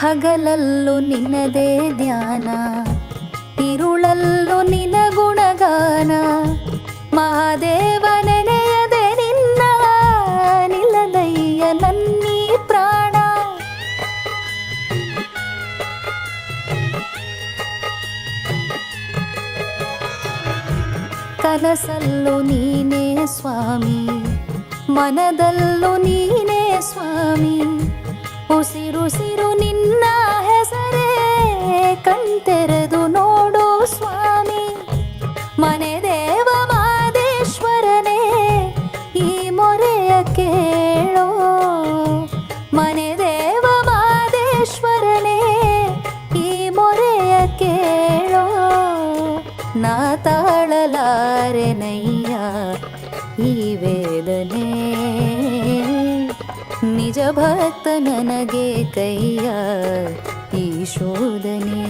ಹಗಲಲ್ಲೂ ನಿನ್ನದೇ ಧ್ಯಾನ, ಇರುಳಲ್ಲೂ ನಿನ ಗುಣಗಾನ. ಮಹಾದೇವ ನೆನೆಯದೆ ನಿನ್ನ ನಿಲ್ಲದಯ್ಯ ನನ್ನೀ ಪ್ರಾಣ. ಕನಸಲ್ಲೂ ನೀನೇ ಸ್ವಾಮಿ, ಮನದಲ್ಲೂ ನೀನೇ ಸ್ವಾಮಿ. ಉಸಿರುಸಿರು ನಿನ್ನ ಹೆಸರೇ, ಕಣ್ತೆರೆದು ನೋಡು ಸ್ವಾಮಿ. ಮನೆ ದೇವ ಮಾದೇಶ್ವರನೇ ಈ ಮೊರೆಯ ಕೇಳೋ. ಮನೆ ದೇವ ಮಾದೇಶ್ವರನೇ ಈ ಮೊರೆಯ ಕೇಳೋ. ನಾ ತಾಳಲಾರೆನಯ್ಯ ಈ ವೇದನೆ, ನಿಜ ಭಕ್ತ ನನಗೆ ಕೈಯ ಈ ಶೋಧನೆ.